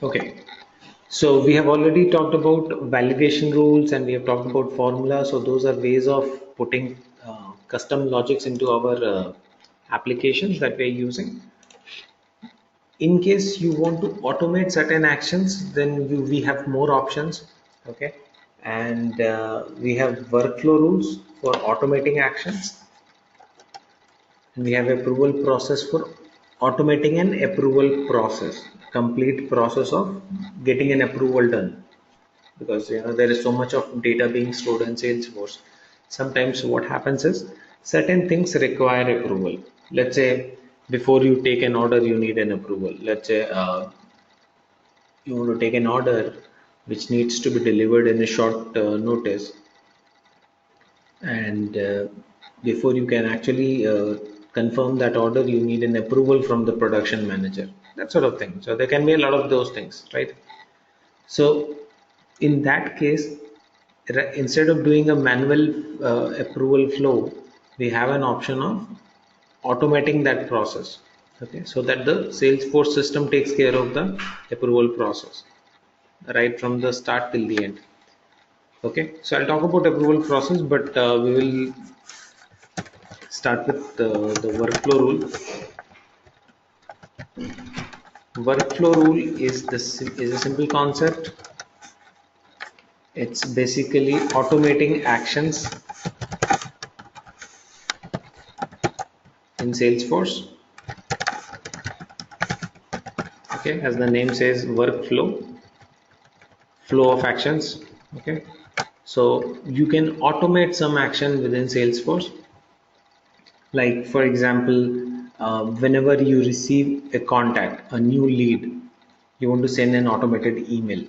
Okay, so we have already talked about validation rules and we have talked about formulas. So those are ways of putting custom logics into our applications that we're using. In case you want to automate certain actions, then we have more options. Okay, and we have workflow rules for automating actions, and we have approval process for automating an approval process, complete process of getting an approval done, because there is so much of data being stored in Salesforce. Sometimes what happens is certain things require approval. Let's say before you take an order you need an approval. Let's say you want to take an order which needs to be delivered in a short notice, and before you can actually confirm that order you need an approval from the production manager, that sort of thing. So there can be a lot of those things, right? So in that case, instead of doing a manual approval flow, we have an option of automating that process. Okay, so that the Salesforce system takes care of the approval process right from the start till the end. Okay, so I'll talk about approval process, but we will start with the workflow rule. Workflow rule is a simple concept. It's basically automating actions in Salesforce. Okay, as the name says, workflow, flow of actions. Okay, so you can automate some action within Salesforce. Like for example, whenever you receive a contact, a new lead, you want to send an automated email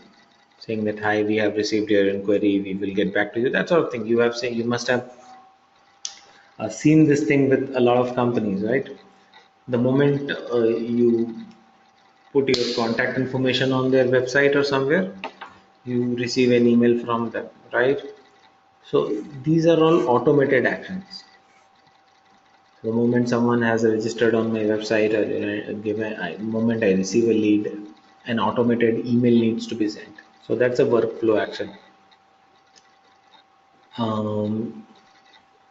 saying that, hi, we have received your inquiry, we will get back to you, that sort of thing. You must have seen this thing with a lot of companies, right? The moment you put your contact information on their website or somewhere, you receive an email from them, right? So these are all automated actions. The moment someone has registered on my website, or moment I receive a lead, an automated email needs to be sent. So that's a workflow action. Um,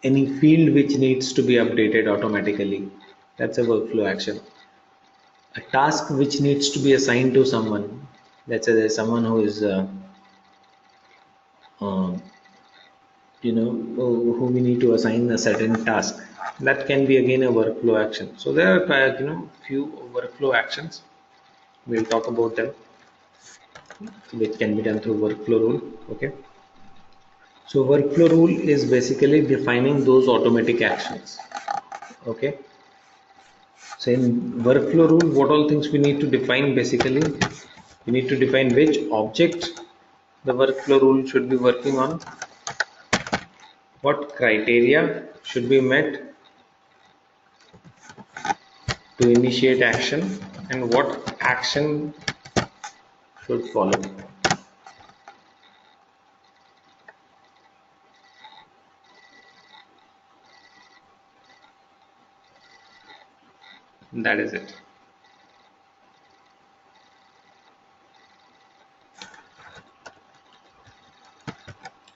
any field which needs to be updated automatically, that's a workflow action. A task which needs to be assigned to someone, let's say there's someone who is uh, who we need to assign a certain task, that can be again a workflow action. So there are few workflow actions, we'll talk about them, which can be done through workflow rule. Okay, so workflow rule is basically defining those automatic actions. Okay, so in workflow rule, what all things we need to define? Basically, we need to define which object the workflow rule should be working on, what criteria should be met to initiate action, and what action should follow. That is it.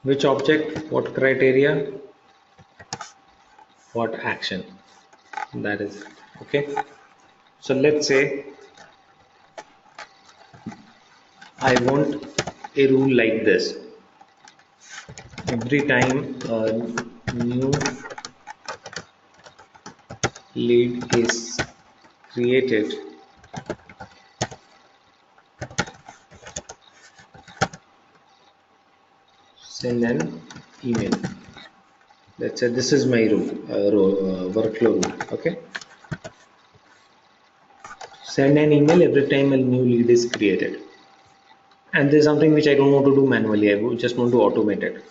Which object, what criteria, what action. That is it. Okay. So let's say I want a rule like this. Every time a new lead is created, send an email. Let's say this is my workflow rule. Okay, send an email every time a new lead is created, and there's something which I don't want to do manually, just want to automate it.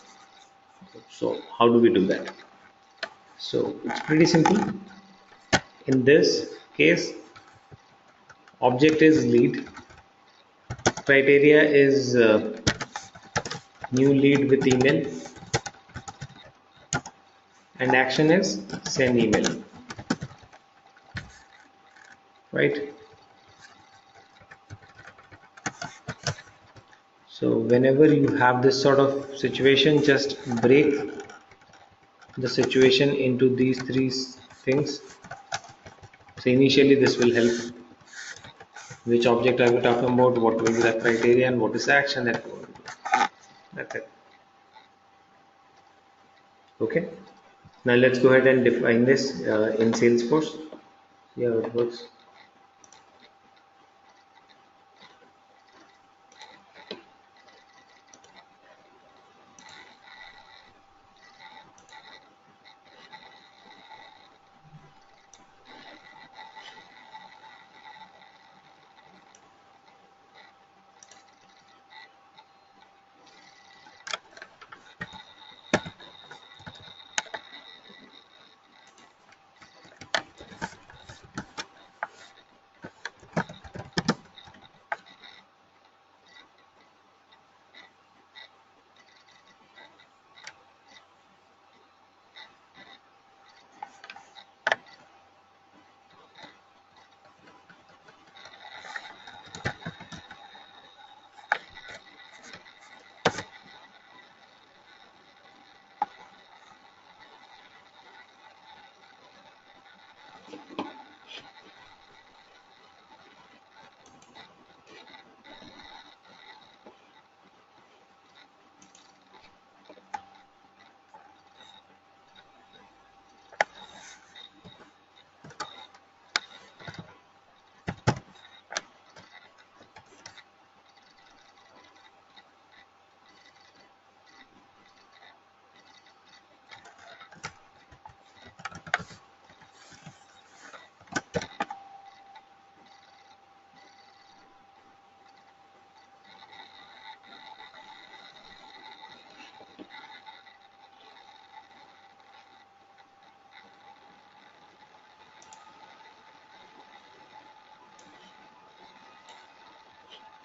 So how do we do that? So it's pretty simple. In this case, object is lead, criteria is new lead with email, and action is send email, right? So whenever you have this sort of situation, just break the situation into these three things. So initially this will help. Which object are we talking about? What will be the criteria and what is the action that we want to do? That's it. Okay. Now let's go ahead and define this in Salesforce. Yeah, it works.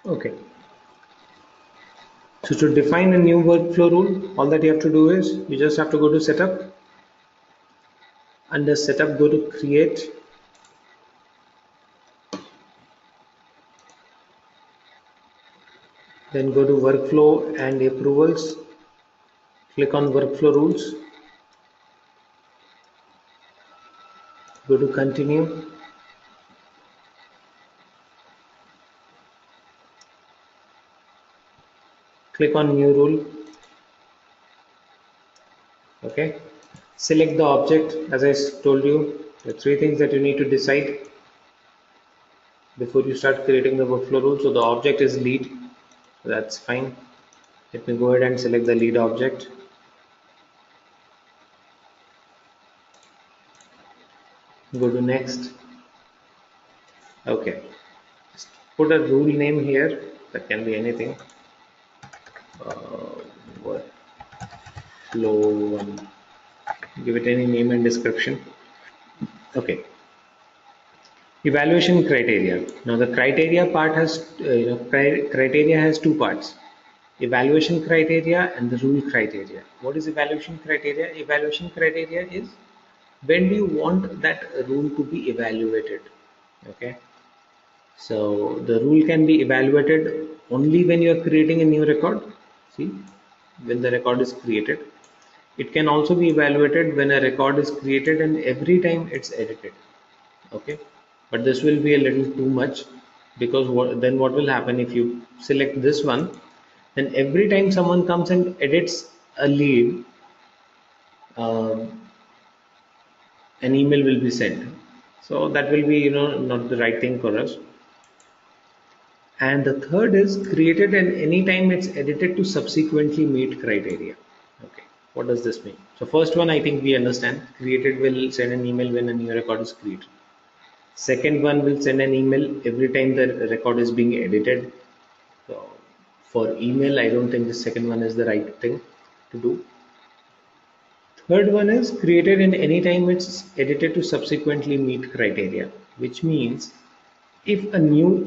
Okay. So to define a new workflow rule, all that you have to do is you just have to go to setup. Under setup, go to create. Then go to workflow and approvals. Click on workflow rules. Go to continue. Click on new rule. Okay. Select the object. As I told you, the three things that you need to decide before you start creating the workflow rule. So the object is lead. That's fine. Let me go ahead and select the lead object. Go to next. Okay. Just put a rule name here. That can be anything. Workflow one. Give it any name and description. Okay. Evaluation criteria. Now the criteria part has criteria has two parts: evaluation criteria and the rule criteria. What is evaluation criteria? Evaluation criteria is when do you want that rule to be evaluated. Okay, so the rule can be evaluated only when you are creating a new record. See, when the record is created, it can also be evaluated when a record is created and every time it's edited. Okay, but this will be a little too much, because then what will happen if you select this one, then every time someone comes and edits a lead, um, an email will be sent. So that will be not the right thing for us. And the third is created and anytime it's edited to subsequently meet criteria. Okay, what does this mean? So first one, I think we understand. Created will send an email when a new record is created. Second one will send an email every time the record is being edited. So for email, I don't think the second one is the right thing to do. Third one is created and anytime it's edited to subsequently meet criteria, which means if a new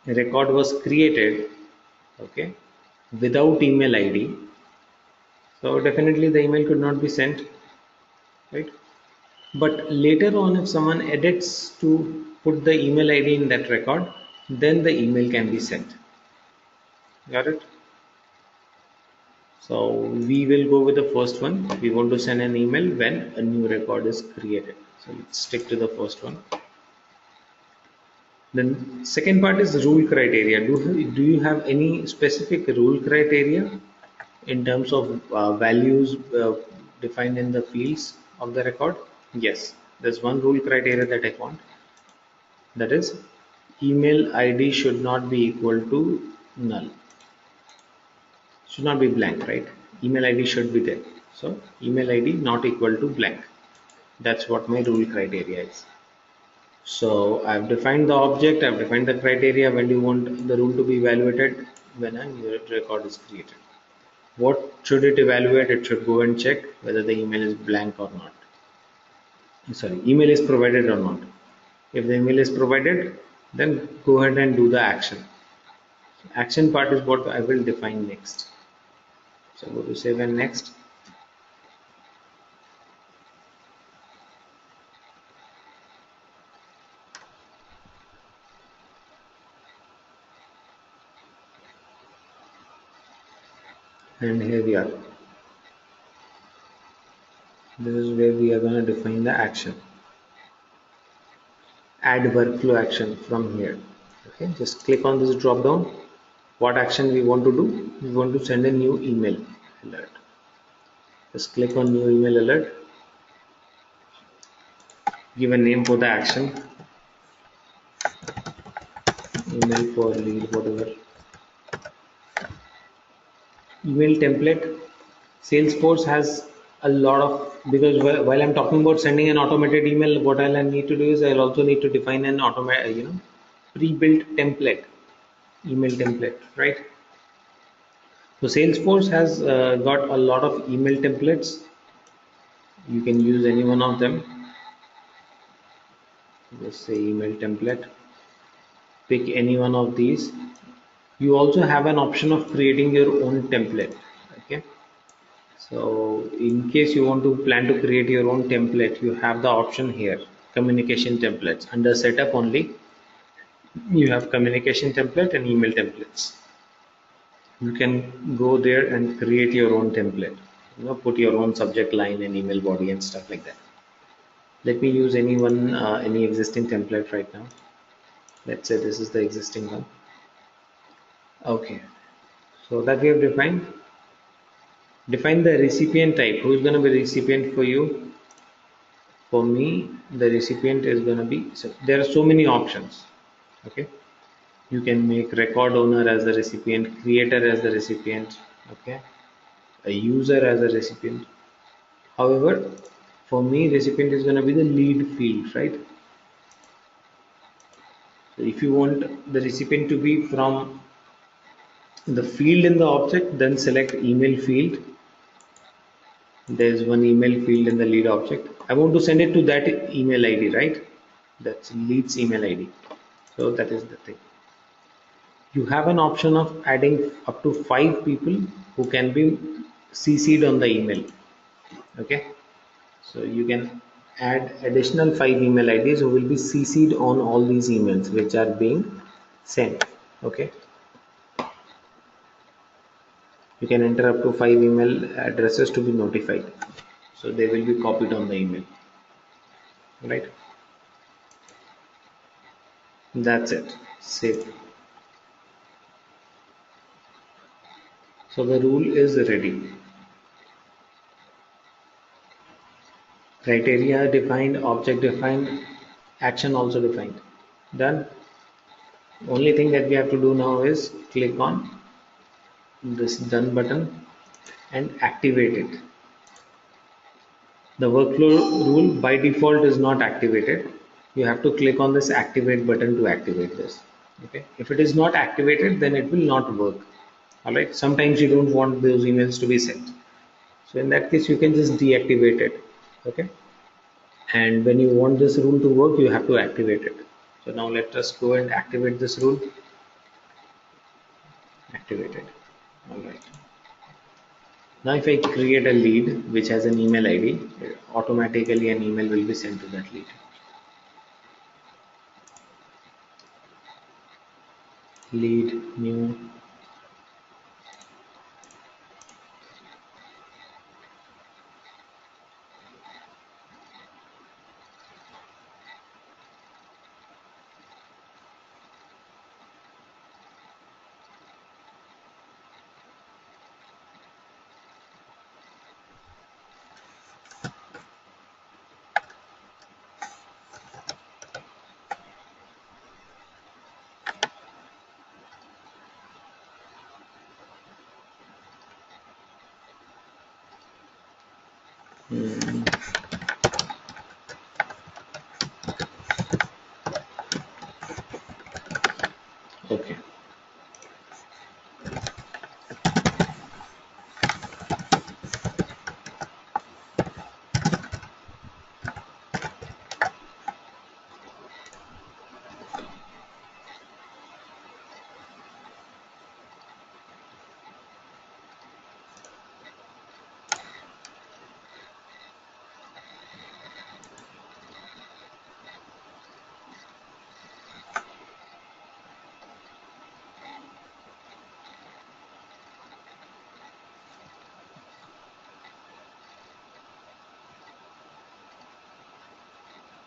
record was created, okay, without email ID, so definitely the email could not be sent, right? But later on, if someone edits to put the email ID in that record, then the email can be sent. Got it? So we will go with the first one. We want to send an email when a new record is created. So let's stick to the first one. Then second part is rule criteria. Do you have any specific rule criteria in terms of values defined in the fields of the record? Yes, there's one rule criteria that I want. That is, email ID should not be equal to null. Should not be blank, right? Email ID should be there. So email ID not equal to blank. That's what my rule criteria is. So I've defined the object, I've defined the criteria. When do you want the rule to be evaluated? When a new record is created. What should it evaluate? It should go and check whether the email is blank or not. Sorry, email is provided or not. If the email is provided, then go ahead and do the action. Action part is what I will define next. So go to save and next. And here we are. This is where we are going to define the action. Add workflow action from here. Okay, just click on this drop down. What action we want to do? We want to send a new email alert. Just click on new email alert. Give a name for the action. Email for lead, whatever. Email template. Salesforce has a lot of, because while I'm talking about sending an automated email, what I'll need to do is I'll also need to define an automated, pre-built template, email template, right? So Salesforce has got a lot of email templates. You can use any one of them. Just say email template. Pick any one of these. You also have an option of creating your own template. Okay. So in case you want to plan to create your own template, you have the option here, communication templates. Under setup only, you have communication template and email templates. You can go there and create your own template. Put your own subject line and email body and stuff like that. Let me use any existing template right now. Let's say this is the existing one. Okay. So that we have defined. Define the recipient type. Who is going to be recipient for you? For me, the recipient is going to be, so there are so many options. Okay. You can make record owner as the recipient, creator as the recipient, okay, a user as a recipient. However, for me, recipient is going to be the lead field, right? So if you want the recipient to be from the field in the object, then select email field. There's one email field in the lead object. I want to send it to that email ID, right? That's lead's email ID. So that is the thing. You have an option of adding up to 5 people who can be CC'd on the email. Okay. So you can add additional 5 email IDs who will be CC'd on all these emails which are being sent. Okay. You can enter up to 5 email addresses to be notified. So they will be copied on the email. Right. That's it. Save. So the rule is ready. Criteria defined, object defined, action also defined. Done. Only thing that we have to do now is click on this done button and activate it. The workflow rule by default is not activated. You have to click on this activate button to activate this. Okay. If it is not activated, then it will not work. All right. Sometimes you don't want those emails to be sent. So in that case, you can just deactivate it. Okay. And when you want this rule to work, you have to activate it. So now let us go and activate this rule. Activate it. All right. Now if I create a lead which has an email ID, automatically an email will be sent to that lead. Lead new. Hmm, okay.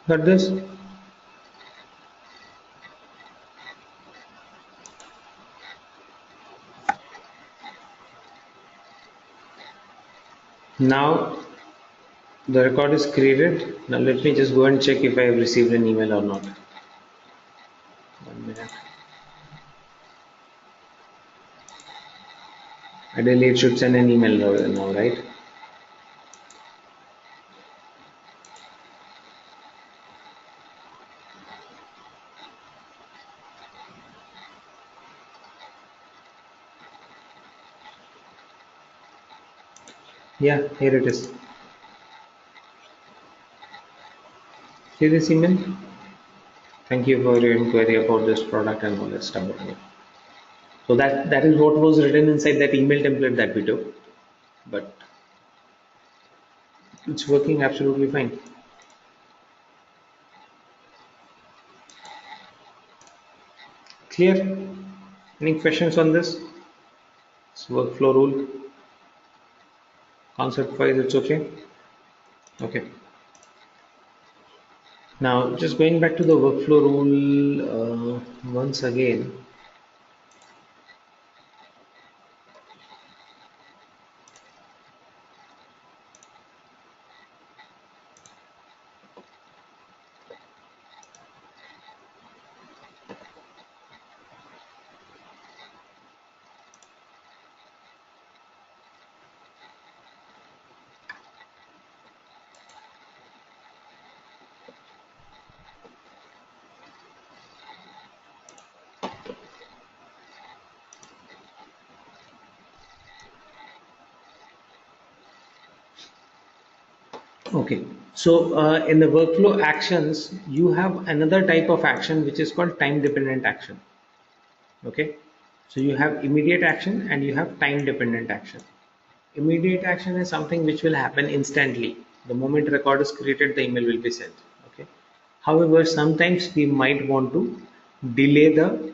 Got this? Now the record is created. Now let me just go and check if I have received an email or not. 1 minute. Ideally, it should send an email now, right? Yeah, here it is. See this email? Thank you for your inquiry about this product and all that stuff. So that is what was written inside that email template that we took, but it's working absolutely fine. Clear? Any questions on this? It's workflow rule, concept wise, it's okay. Okay. Now just going back to the workflow rule once again. Okay, so in the workflow actions, you have another type of action which is called time dependent action. Okay, so you have immediate action and you have time dependent action. Immediate action is something which will happen instantly. The moment record is created, the email will be sent. Okay. However, sometimes we might want to delay the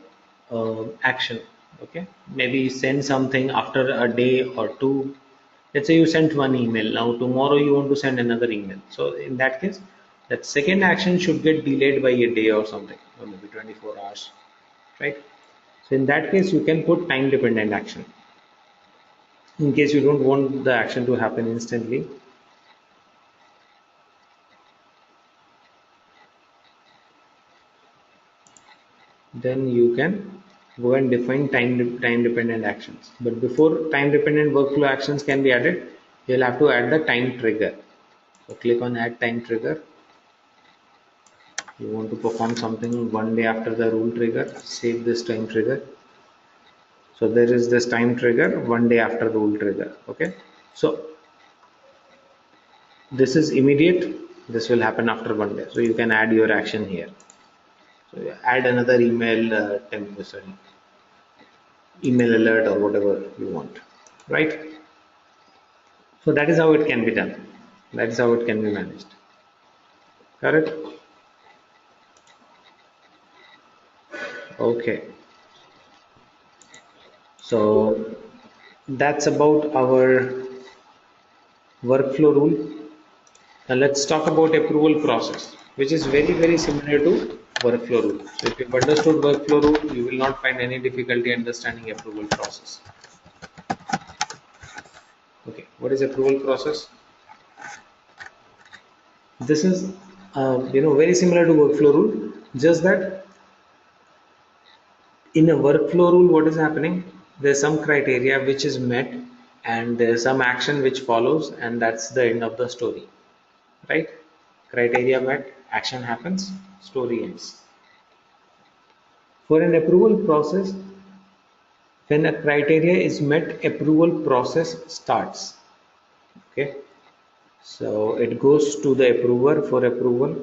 action. Okay. Maybe send something after a day or two. Let's say you sent one email. Now tomorrow you want to send another email. So in that case, that second action should get delayed by a day or something, or maybe 24 hours, right? So in that case, you can put time dependent action in case you don't want the action to happen instantly. Then you can go and define time dependent actions. But before time dependent workflow actions can be added, you'll have to add the time trigger. So click on add time trigger. You want to perform something 1 day after the rule trigger, save this time trigger. So there is this time trigger 1 day after rule trigger. Okay, so this is immediate. This will happen after 1 day, so you can add your action here. So you add another email sorry, email alert or whatever you want, right? So that is how it can be done. That is how it can be managed. Correct? Okay. So that's about our workflow rule. Now let's talk about approval process, which is very, very similar to workflow rule. So if you've understood workflow rule, you will not find any difficulty understanding approval process. Okay, what is approval process? This is very similar to workflow rule, just that in a workflow rule, what is happening? There's some criteria which is met and there's some action which follows, and that's the end of the story, right? Criteria met, action happens, story ends. For an approval process, when a criteria is met, approval process starts. Okay, so it goes to the approver for approval,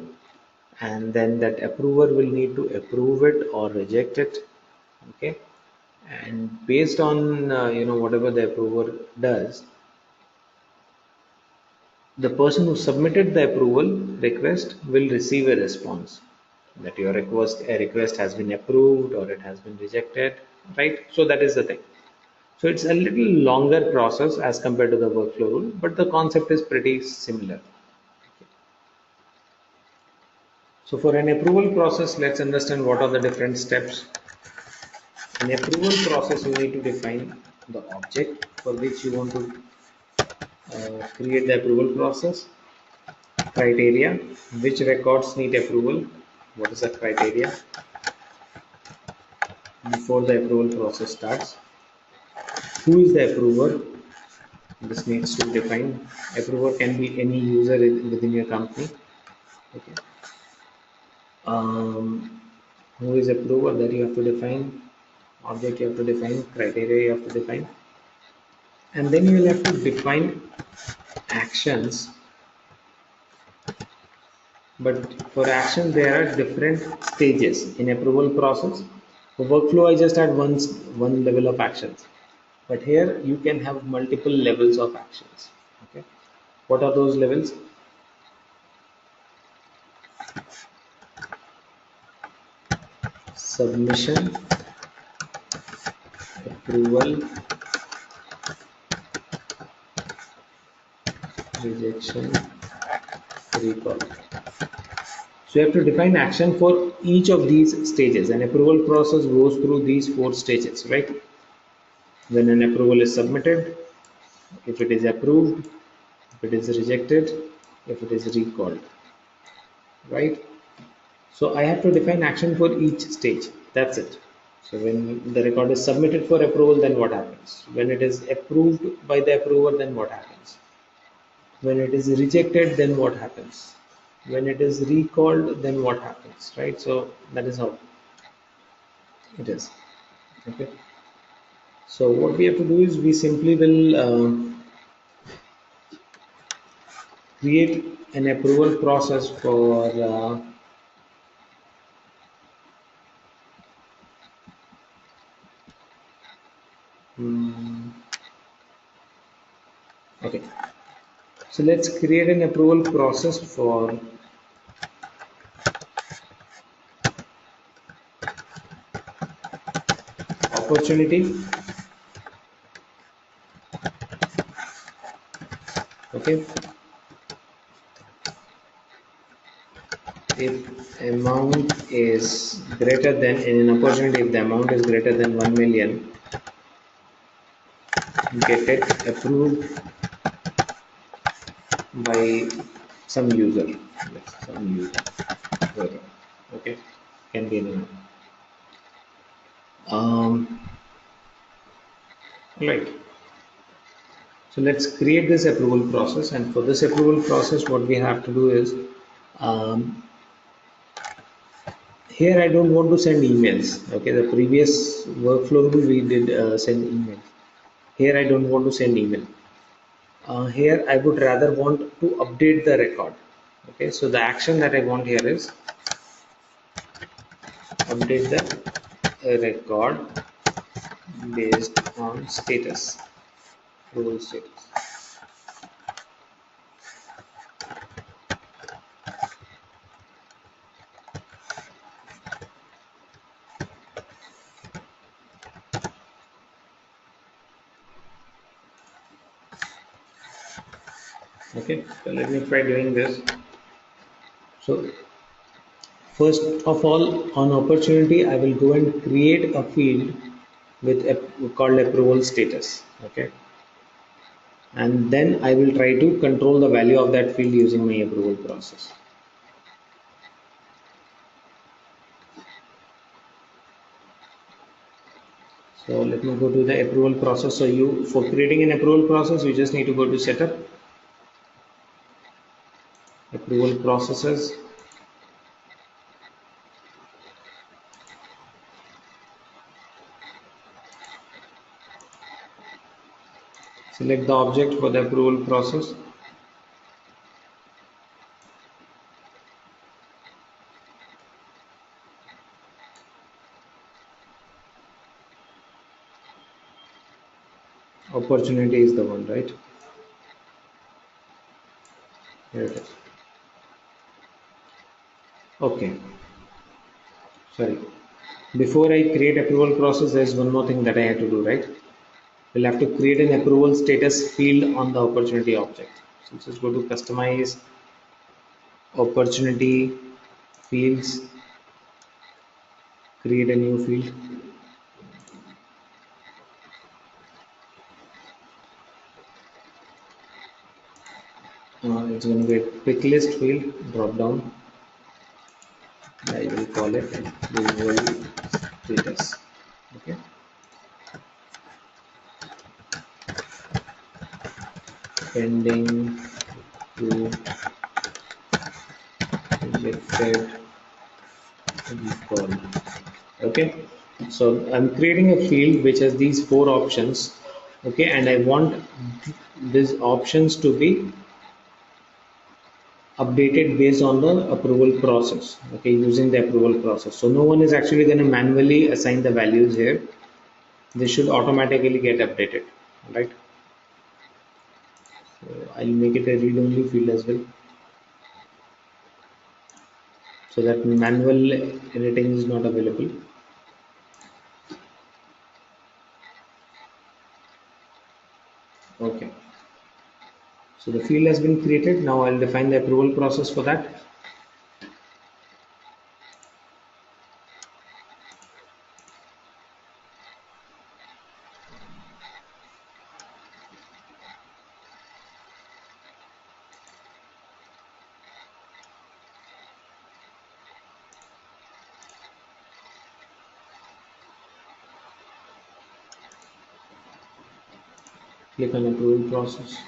and then that approver will need to approve it or reject it. Okay, and based on whatever the approver does, the person who submitted the approval request will receive a response that your request has been approved or it has been rejected, right? So that is the thing. So it's a little longer process as compared to the workflow rule, but the concept is pretty similar. So for an approval process, let's understand what are the different steps. In approval process, you need to define the object for which you want to create the approval process, criteria, which records need approval, what is the criteria before the approval process starts, who is the approver, this needs to define. Approver can be any user within your company. Okay. Who is approver, that you have to define, object you have to define, criteria you have to define, and then you will have to define actions. But for action there are different stages in approval process. For workflow I just had one level of actions, but here you can have multiple levels of actions. Okay, what are those levels? Submission, approval, rejection, recall. So you have to define action for each of these stages. An approval process goes through these 4 stages, right? When an approval is submitted, if it is approved, if it is rejected, if it is recalled, right? So I have to define action for each stage. That's it. So when the record is submitted for approval, then what happens? When it is approved by the approver, then what happens? When it is rejected, then what happens? When it is recalled, then what happens, right? So that is how it is. Okay, so what we have to do is we simply will create an approval process for mm, okay, so let's create an approval process for opportunity. Okay, if amount is greater than, in an opportunity, if the amount is greater than 1 million, get it approved by some user. Yes, some user. Okay, can be anyone. Um, right. So let's create this approval process, and for this approval process, what we have to do is um, here I don't want to send emails. Okay, the previous workflow rule we did send emails. Here I don't want to send email. Here I would rather want to update the record. Okay, so the action that I want here is update the record based on status, approval status. Okay, so let me try doing this. So first of all, on opportunity, I will go and create a field with called approval status. Okay, and then I will try to control the value of that field using my approval process. So let me go to the approval process. So you, for creating an approval process, you just need to go to setup, approval processes. Select the object for the approval process. Opportunity is the one, right? Here it is. Okay, sorry. Before I create approval process, there's one more thing that I have to do, right? We'll have to create an approval status field on the opportunity object. So just go to customize opportunity fields, create a new field. It's going to be a quick list field, drop down. I will call it visual status. Okay. Pending to rejected recall. Okay. So I'm creating a field which has these four options. Okay, and I want these options to be updated based on the approval process. Okay, using the approval process. So no one is actually going to manually assign the values here. They should automatically get updated, right? So I'll make it a read-only field as well, so that manual editing is not available. Okay, so the field has been created. Now I'll define the approval process for that. Click on approval process,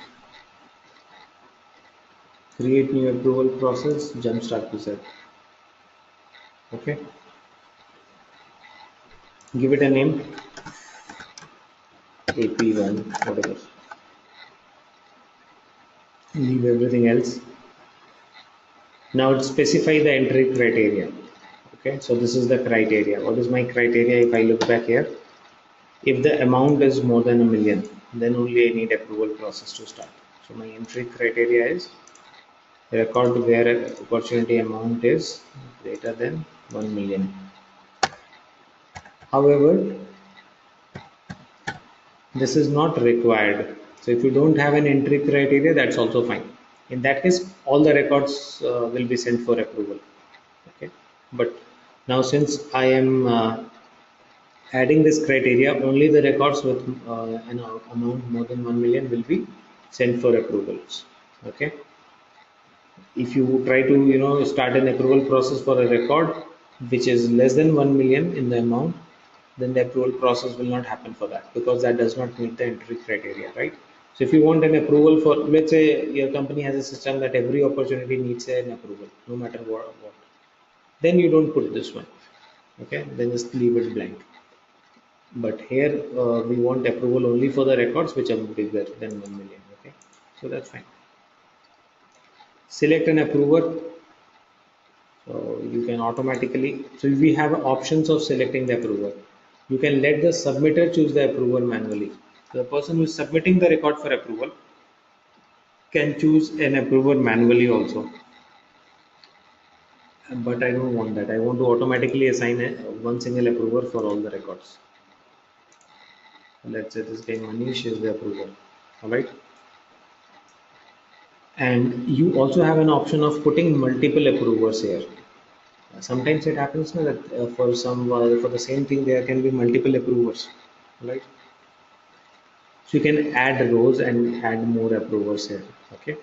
create new approval process, jumpstart wizard. Okay, give it a name, AP1, whatever. Leave everything else. Now specify the entry criteria. Okay, so this is the criteria. What is my criteria? If I look back here, if the amount is more than 1 million, then only I need approval process to start. So my entry criteria is record where opportunity amount is greater than 1 million. However, this is not required. So if you don't have an entry criteria, that's also fine. In that case, all the records will be sent for approval. Okay, but now since I am adding this criteria, only the records with an amount more than 1 million will be sent for approvals. Okay, if you try to start an approval process for a record which is less than 1 million in the amount, then the approval process will not happen for that, because that does not meet the entry criteria, right? So if you want an approval for, let's say your company has a system that every opportunity needs an approval no matter what, then you don't put this one. Okay, then just leave it blank. But here we want approval only for the records which are bigger than 1 million. Okay, so that's fine. Select an approver. So you can automatically, so we have options of selecting the approver. You can let the submitter choose the approver manually. So the person who is submitting the record for approval can choose an approver manually also, but I don't want that. I want to automatically assign one single approver for all the records. Let's say this guy Manish is the approver. All right, and you also have an option of putting multiple approvers here. Sometimes it happens that for the same thing there can be multiple approvers, right? So you can add rows and add more approvers here. Okay,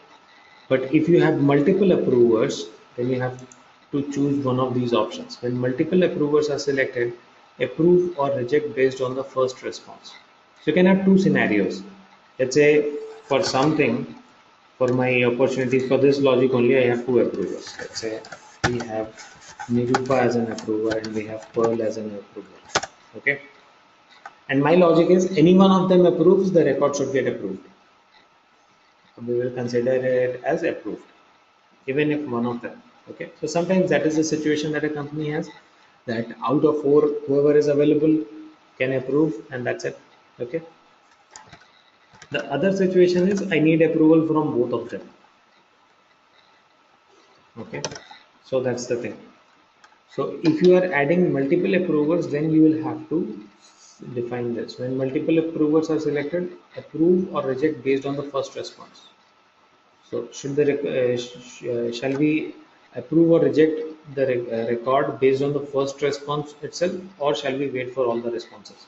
but if you have multiple approvers, then you have to choose one of these options. When multiple approvers are selected, approve or reject based on the first response. So you can have two scenarios. Let's say for something, for my opportunities, for this logic only, I have two approvers. Let's say we have Nirupa as an approver and we have Pearl as an approver. Okay. And my logic is any one of them approves, the record should get approved. We will consider it as approved, even if one of them. Okay. So sometimes that is the situation that a company has, that out of four, whoever is available can approve, and that's it. Okay. The other situation is I need approval from both of them. Okay. So that's the thing. So if you are adding multiple approvers, then you will have to define this. When multiple approvers are selected, approve or reject based on the first response. So shall we approve or reject the record based on the first response itself, or shall we wait for all the responses?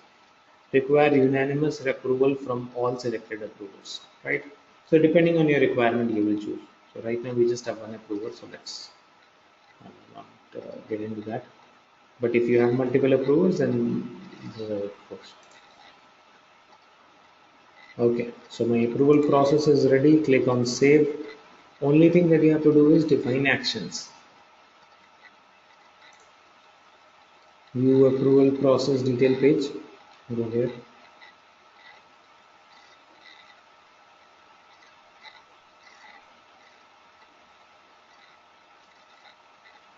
Require unanimous approval from all selected approvers, right? So depending on your requirement, you will choose. So right now we just have one approver, so let's not get into that. But if you have multiple approvers, then first. Okay, so my approval process is ready. Click on save. Only thing that you have to do is define actions. View approval process detail page. Go here.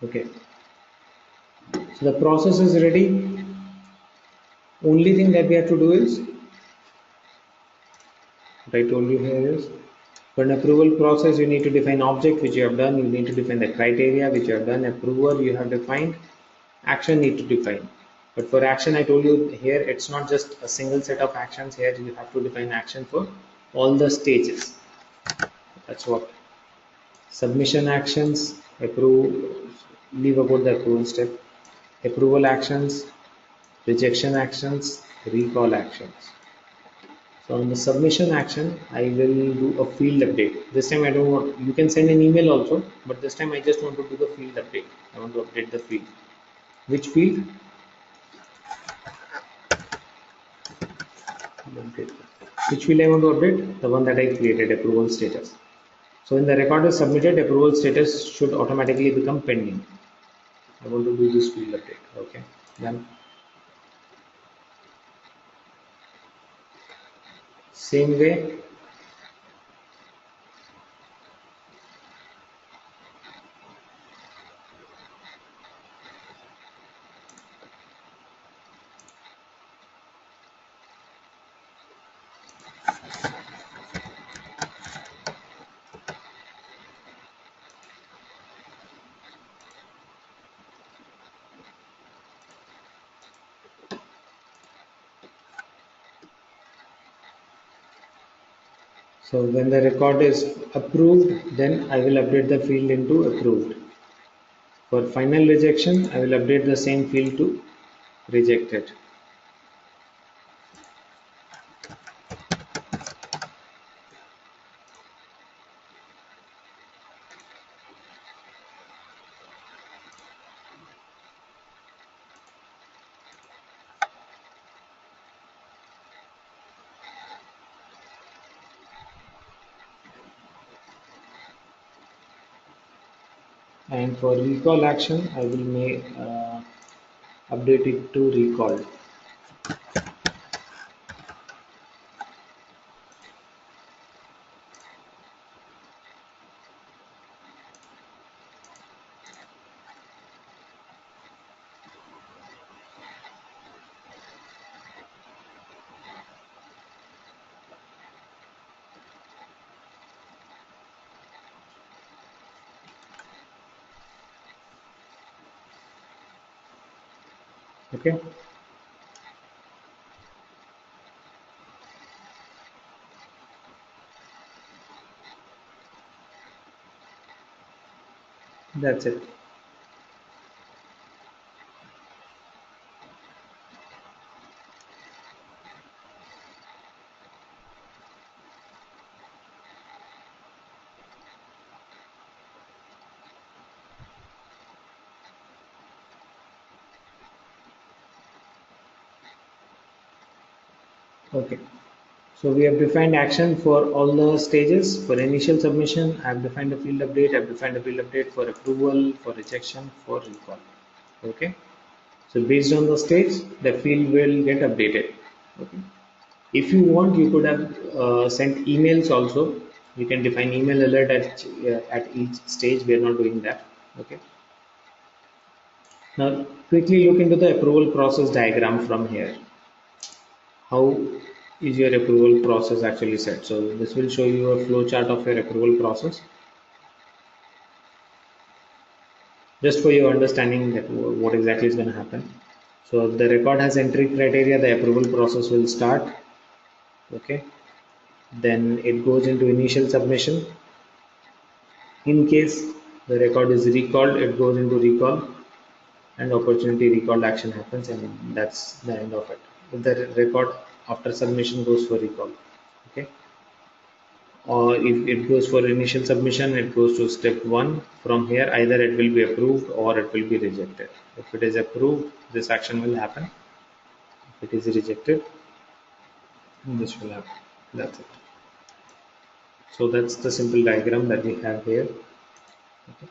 Okay, so the process is ready. Only thing that we have to do is, what I told you here is, for an approval process, you need to define object, which you have done. You need to define the criteria, which you have done. Approver, you have defined. Action need to define. But for action, I told you here, it's not just a single set of actions. Here, you have to define action for all the stages. That's what. Submission actions, approve, leave about the approval step. Approval actions, rejection actions, recall actions. So on the submission action, I will do a field update. This time I don't want, you can send an email also, but this time I just want to do the field update. I want to update the field. Which field? Which field I want to update? The one that I created, approval status. So when the record is submitted, approval status should automatically become pending. I want to do this field update. Okay, then same way. So when the record is approved, then I will update the field into approved. For final rejection, I will update the same field to rejected. And for recall action, I will make update it to recall. Okay. That's it. Okay. So we have defined action for all the stages. For initial submission, I have defined a field update. I have defined a field update for approval, for rejection, for recall. Okay. So based on the stage, the field will get updated. Okay. If you want, you could have sent emails also. You can define email alert at each stage. We are not doing that. Okay. Now quickly look into the approval process diagram from here. How is your approval process actually set? So this will show you a flow chart of your approval process, just for your understanding that what exactly is going to happen. So the record has entry criteria, the approval process will start. Okay, then it goes into initial submission. In case the record is recalled, it goes into recall, and opportunity recalled action happens, and that's the end of it. If the record after submission goes for recall, okay, or if it goes for initial submission, it goes to step 1. From here, either it will be approved or it will be rejected. If it is approved, this action will happen. If it is rejected, this will happen. That's it. So that's the simple diagram that we have here. Okay.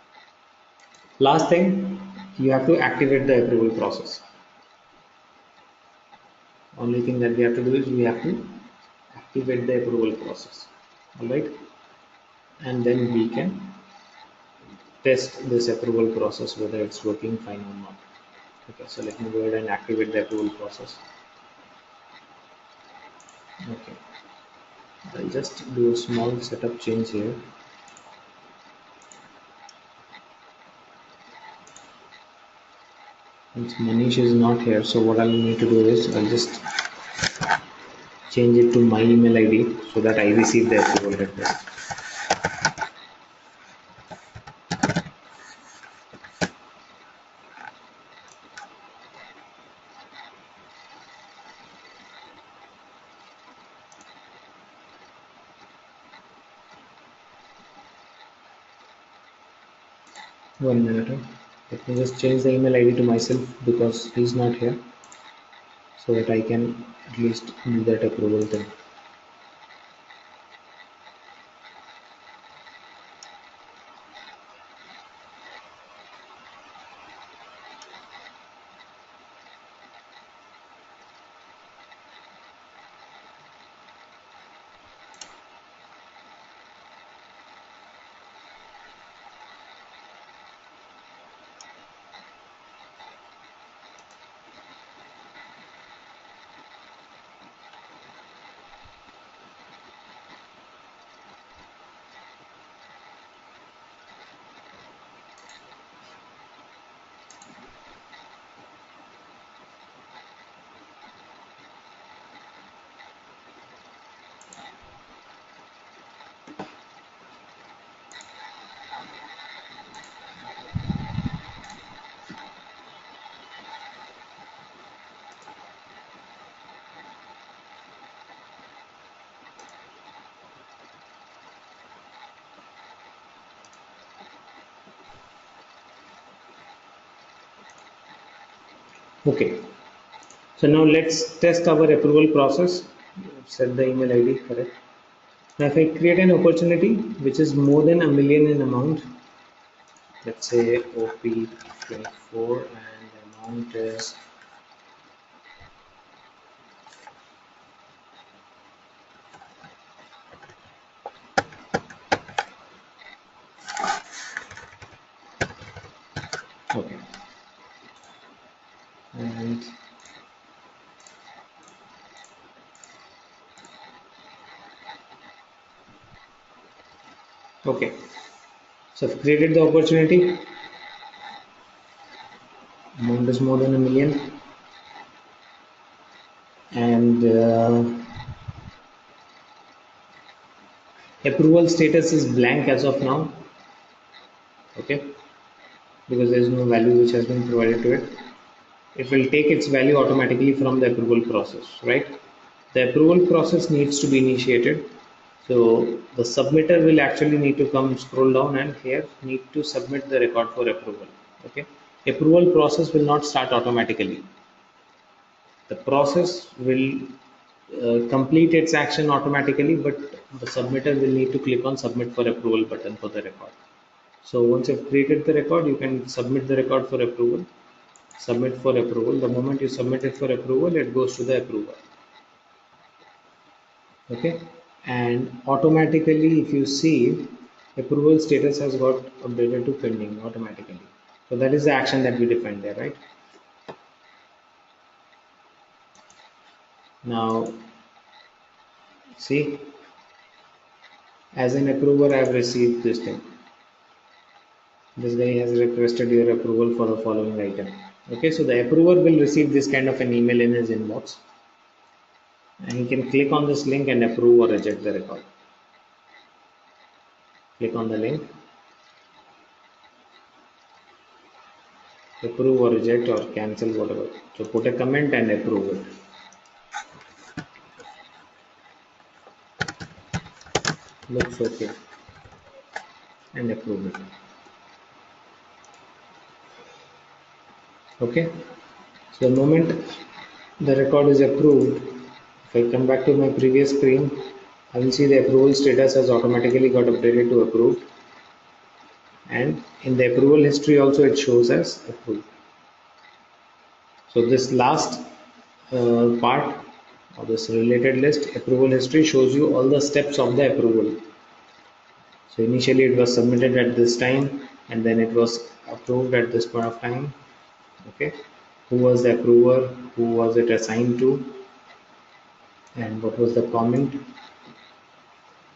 Last thing, you have to activate the approval process. Only thing that we have to do is we have to activate the approval process. All right, and then we can test this approval process whether it's working fine or not. Okay, so let me go ahead and activate the approval process. Okay, I'll just do a small setup change here. Since Manish is not here, so what I'll need to do is I'll just change it to my email ID so that I receive the approval request. One minute. Let me just change the email ID to myself because he's not here, so that I can at least do that approval thing. Okay, so now let's test our approval process. Set the email ID correct. Now if I create an opportunity which is more than a million in amount, let's say OP24, and the amount is okay, and okay, so I've created the opportunity, amount is more than a million, and approval status is blank as of now. Okay, because there is no value which has been provided to it. It will take its value automatically from the approval process, right? The approval process needs to be initiated. So the submitter will actually need to come scroll down and here need to submit the record for approval. Okay, approval process will not start automatically. The process will complete its action automatically, but the submitter will need to click on submit for approval button for the record. So once you've created the record, you can submit the record for approval. Submit for approval. The moment you submit it for approval, it goes to the approver. Okay, and automatically, if you see, approval status has got updated to pending automatically. So that is the action that we defined there, right? Now, see, as an approver, I have received this thing. This guy has requested your approval for the following item. Okay, so the approver will receive this kind of an email in his inbox, and he can click on this link and approve or reject the record. Click on the link, approve or reject or cancel, whatever. So put a comment and approve it. Looks okay, and approve it. Okay, so the moment the record is approved, if I come back to my previous screen, I will see the approval status has automatically got updated to approved, and in the approval history also it shows as approved. So this last part or this related list, approval history, shows you all the steps of the approval. So initially it was submitted at this time, and then it was approved at this point of time. Okay, who was the approver, who was it assigned to, and what was the comment.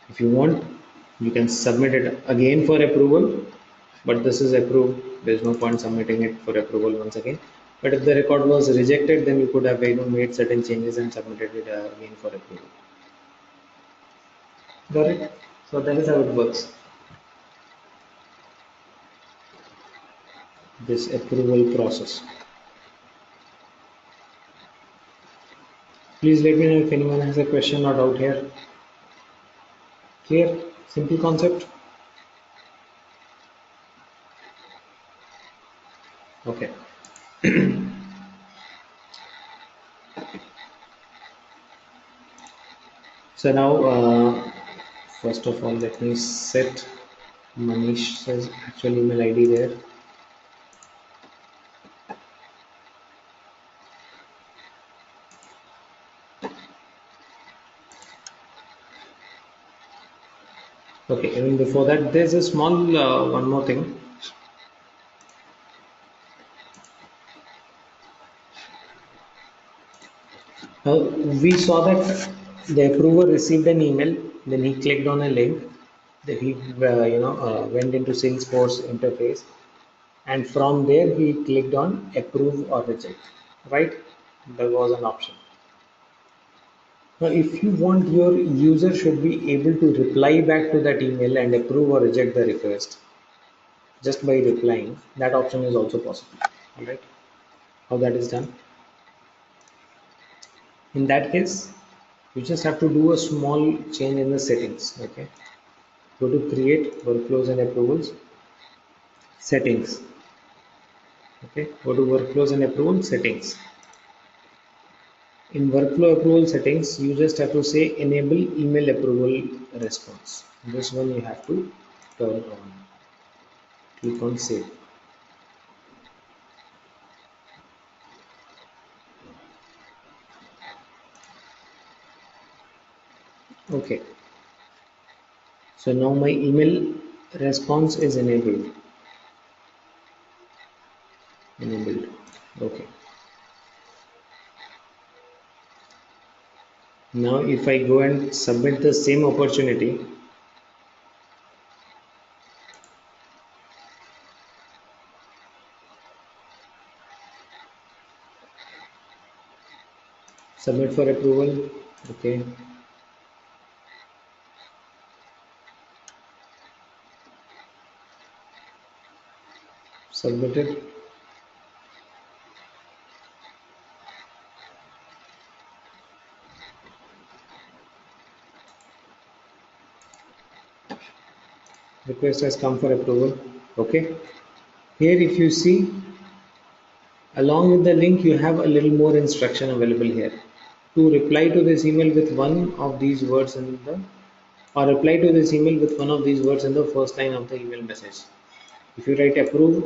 If you want, you can submit it again for approval, but this is approved. There's no point submitting it for approval once again. But if the record was rejected, then you could have made certain changes and submitted it again for approval. Got it? So that is how it works. This approval process. Please let me know if anyone has a question or doubt here. Clear? Simple concept? Okay. So now, first of all, let me set Manish's actual email ID there. Okay, even before that, there's a small one more thing. We saw that the approver received an email, then he clicked on a link, then he went into Salesforce interface, and from there he clicked on approve or reject, right? There was an option. Now, if you want, your user should be able to reply back to that email and approve or reject the request just by replying. That option is also possible. All right, how that is done? In that case, you just have to do a small change in the settings. Okay, go to create workflows and approvals, settings. Okay, go to workflows and approval settings. In workflow approval settings, you just have to say enable email approval response. This one you have to turn on. Click on save. Okay. So now my email response is enabled. Okay. Now if I go and submit the same opportunity, submit for approval. Okay. Submitted. Request has come for approval. Okay. Here if you see, along with the link you have a little more instruction available here. to reply to this email with one of these words in the or reply to this email with one of these words in the first line of the email message. If you write approve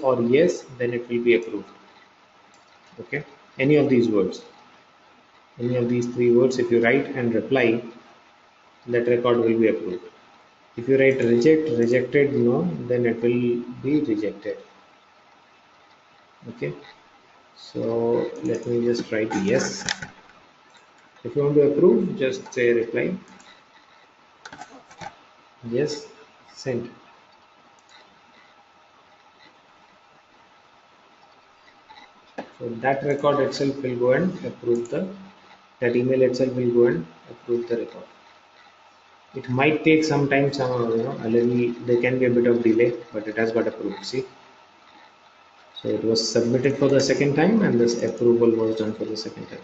or yes, then it will be approved. Okay, any of these words, any of these three words, if you write and reply, that record will be approved. If you write rejected, no, then it will be rejected. Okay, so let me just write yes. If you want to approve, just say reply yes, send. So that record itself will go and approve that email itself will go and approve the record. It might take some time, a little. There can be a bit of delay, but it has got approved. See, so it was submitted for the second time, and this approval was done for the second time.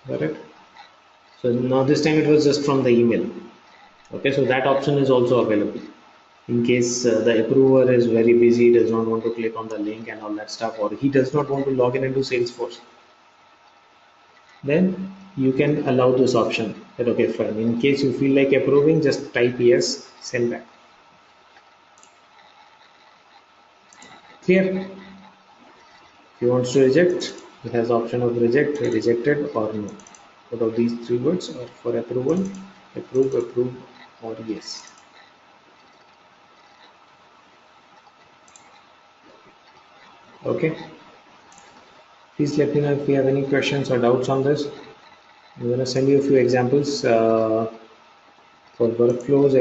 Got it? So now this time it was just from the email. Okay, so that option is also available. In case the approver is very busy, does not want to click on the link and all that stuff, or he does not want to log in into Salesforce, then you can allow this option that okay fine, in case you feel like approving, just type yes, send back. Clear? If you want to reject, it has option of reject, rejected, or no. Out of these three words, or for approval, approve, or yes. Okay, please let me know if you have any questions or doubts on this. I'm going to send you a few examples for workflows,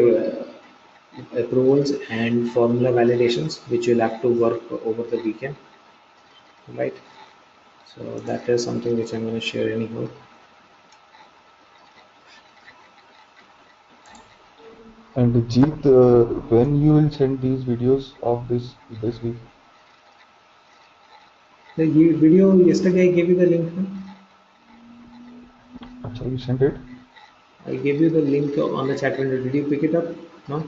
approvals, and formula validations, which you'll have to work over the weekend, right? So that is something which I'm going to share anyhow. And Jeet, when you will send these videos of this week? The video yesterday I gave you the link. No? Acha, you sent it? I gave you the link on the chat window. Did you pick it up? No.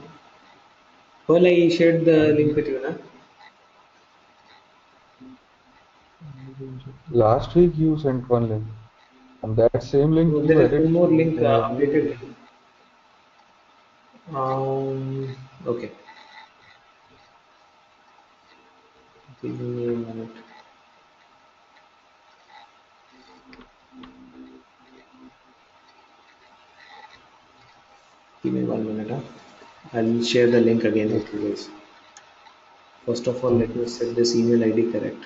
Well, I shared the link with you, na? Last week you sent one link. On that same link So you there is added one more link, the updated video. link. Okay. Give me a minute. Give me 1 minute. Huh? I'll share the link again with Okay. you guys. First of all, let Okay. me set this email ID correct.